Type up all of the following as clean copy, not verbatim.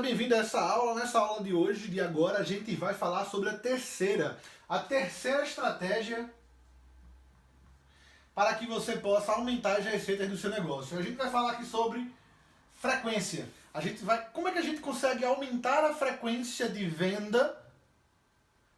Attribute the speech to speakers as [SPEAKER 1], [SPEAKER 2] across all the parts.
[SPEAKER 1] Seja bem-vindo a essa aula. Nessa aula de hoje, de agora, a gente vai falar sobre a terceira estratégia para que você possa aumentar as receitas do seu negócio. A gente vai falar aqui sobre frequência. Como é que a gente consegue aumentar a frequência de venda?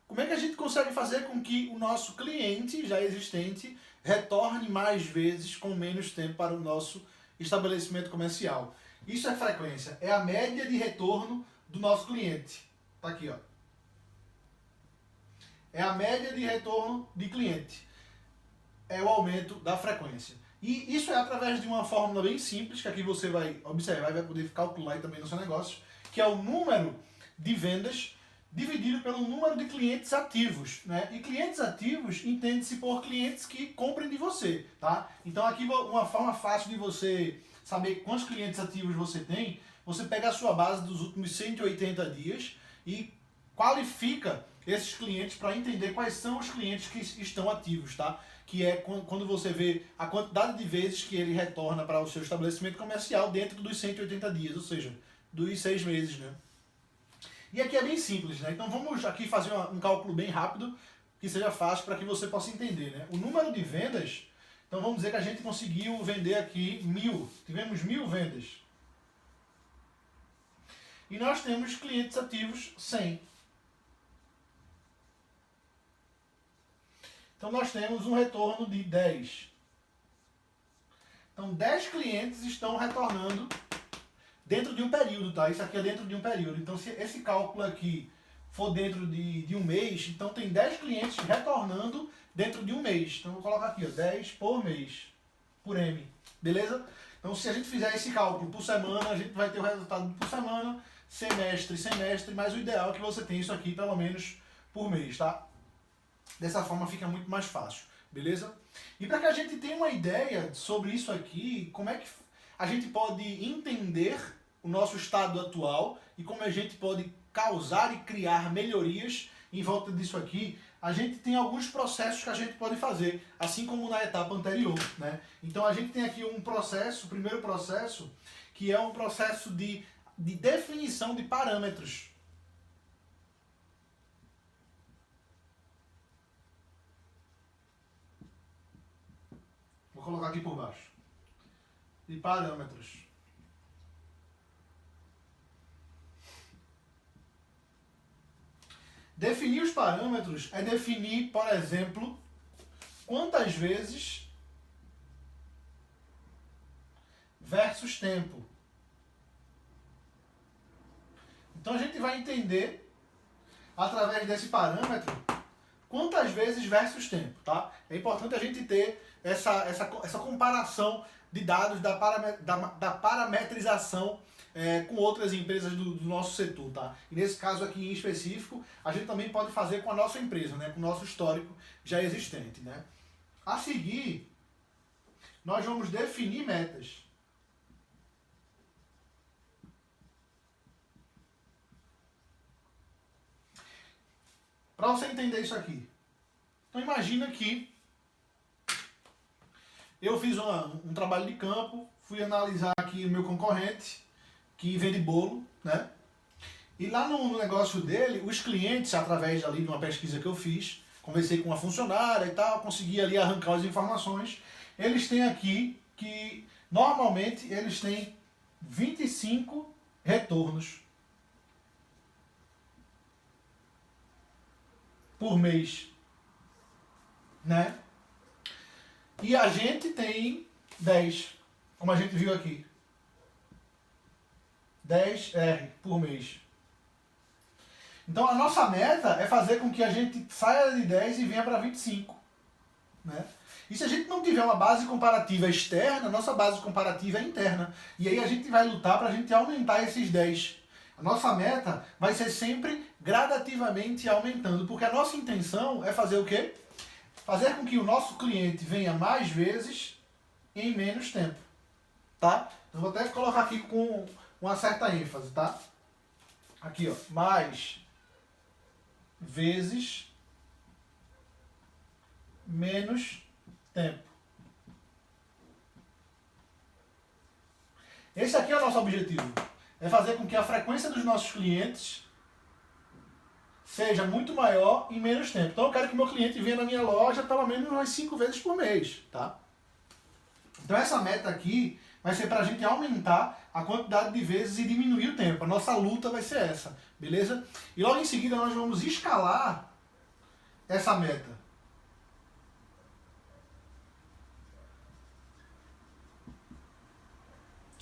[SPEAKER 1] Como é que a gente consegue fazer com que o nosso cliente já existente retorne mais vezes com menos tempo para o nosso estabelecimento comercial? Isso é frequência, é a média de retorno do nosso cliente. Tá aqui, ó. É a média de retorno de cliente. É o aumento da frequência. E isso é através de uma fórmula bem simples, que aqui você vai observar e vai poder calcular também no seu negócio, que é o número de vendas dividido pelo número de clientes ativos, né? E clientes ativos entende-se por clientes que comprem de você, tá? Então aqui uma forma fácil de você saber quantos clientes ativos você tem, você pega a sua base dos últimos 180 dias e qualifica esses clientes para entender quais são os clientes que estão ativos, tá? Que é quando você vê a quantidade de vezes que ele retorna para o seu estabelecimento comercial dentro dos 180 dias, ou seja, dos 6 meses, né? E aqui é bem simples, né? Então vamos aqui fazer um cálculo bem rápido, que seja fácil para que você possa entender, né? O número de vendas, então vamos dizer que a gente conseguiu vender aqui 1000, tivemos 1000 vendas. E nós temos clientes ativos 100. Então nós temos um retorno de 10. Então 10 clientes estão retornando dentro de um período, tá? Isso aqui é dentro de um período. Então se esse cálculo aqui for dentro de um mês, então tem 10 clientes retornando dentro de um mês. Então eu vou colocar aqui, ó, 10 por mês, por M, beleza? Então se a gente fizer esse cálculo por semana, a gente vai ter o resultado por semana, semestre, mas o ideal é que você tenha isso aqui pelo menos por mês, tá? Dessa forma fica muito mais fácil, beleza? E para que a gente tenha uma ideia sobre isso aqui, como é que a gente pode entender o nosso estado atual e como a gente pode causar e criar melhorias em volta disso aqui, a gente tem alguns processos que a gente pode fazer, assim como na etapa anterior, né? Então a gente tem aqui um processo, o primeiro processo, que é um processo de definição de parâmetros. Vou colocar aqui por baixo. De parâmetros. Definir os parâmetros é definir, por exemplo, quantas vezes versus tempo. Então a gente vai entender, através desse parâmetro, quantas vezes versus tempo, tá? É importante a gente ter essa comparação de dados da parametrização com outras empresas do nosso setor, tá? E nesse caso aqui em específico, a gente também pode fazer com a nossa empresa, né? Com o nosso histórico já existente, né? A seguir, nós vamos definir metas. Para você entender isso aqui. Então imagina que eu fiz um trabalho de campo, fui analisar aqui o meu concorrente, que vende bolo, né? E lá no negócio dele, os clientes, através ali de uma pesquisa que eu fiz, conversei com uma funcionária e tal, consegui ali arrancar as informações, eles têm aqui que, normalmente, eles têm 25 retornos por mês, né? E a gente tem 10, como a gente viu aqui. 10 R por mês. Então a nossa meta é fazer com que a gente saia de 10 e venha para 25. Né? E se a gente não tiver uma base comparativa externa, nossa base comparativa é interna. E aí a gente vai lutar para a gente aumentar esses 10. A nossa meta vai ser sempre gradativamente aumentando, porque a nossa intenção é fazer o quê? Fazer com que o nosso cliente venha mais vezes em menos tempo. Tá? Eu vou até colocar aqui com uma certa ênfase, tá? Aqui, ó, mais vezes menos tempo. Esse aqui é o nosso objetivo. é fazer com que a frequência dos nossos clientes seja muito maior em menos tempo. Então eu quero que meu cliente venha na minha loja pelo menos umas 5 vezes por mês, tá? Então essa meta aqui vai ser para a gente aumentar a quantidade de vezes e diminuir o tempo. A nossa luta vai ser essa, beleza? E logo em seguida nós vamos escalar essa meta.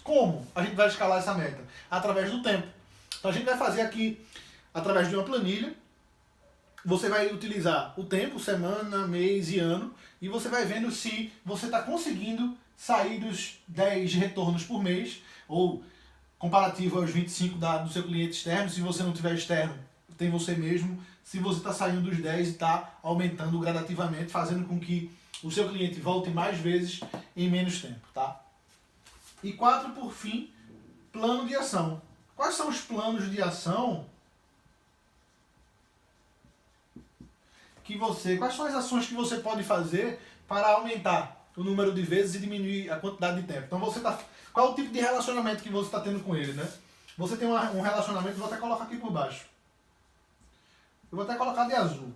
[SPEAKER 1] Como a gente vai escalar essa meta? Através do tempo. Então a gente vai fazer aqui através de uma planilha. Você vai utilizar o tempo, semana, mês e ano, e você vai vendo se você está conseguindo sair dos 10 retornos por mês, ou comparativo aos 25 do seu cliente externo. Se você não tiver externo, tem você mesmo. Se você está saindo dos 10 e está aumentando gradativamente, fazendo com que o seu cliente volte mais vezes em menos tempo, tá? E 4, por fim, plano de ação. Quais são os planos de ação quais são as ações que você pode fazer para aumentar o número de vezes e diminuir a quantidade de tempo? Então qual é o tipo de relacionamento que você está tendo com ele, né? Você tem um relacionamento, vou até colocar aqui por baixo. Eu vou até colocar de azul.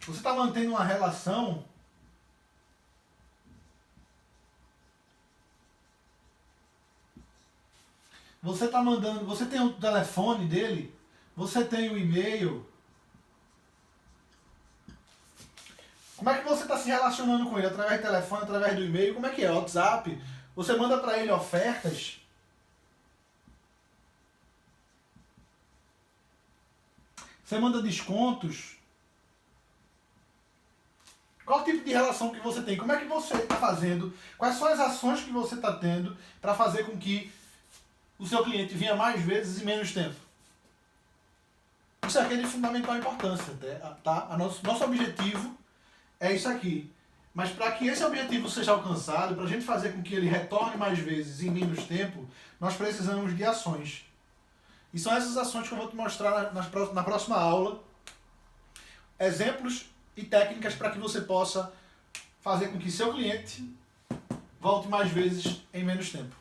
[SPEAKER 1] Você está mantendo uma relação você tem o telefone dele, você tem o e-mail. Como é que você está se relacionando com ele? Através do telefone, através do e-mail? Como é que é? WhatsApp? Você manda para ele ofertas? Você manda descontos? Qual o tipo de relação que você tem? Como é que você está fazendo? Quais são as ações que você está tendo para fazer com que o seu cliente venha mais vezes e menos tempo? Isso aqui é de fundamental importância, tá? Nosso objetivo é isso aqui. Mas para que esse objetivo seja alcançado, para a gente fazer com que ele retorne mais vezes em menos tempo, nós precisamos de ações. E são essas ações que eu vou te mostrar na próxima aula. Exemplos e técnicas para que você possa fazer com que seu cliente volte mais vezes em menos tempo.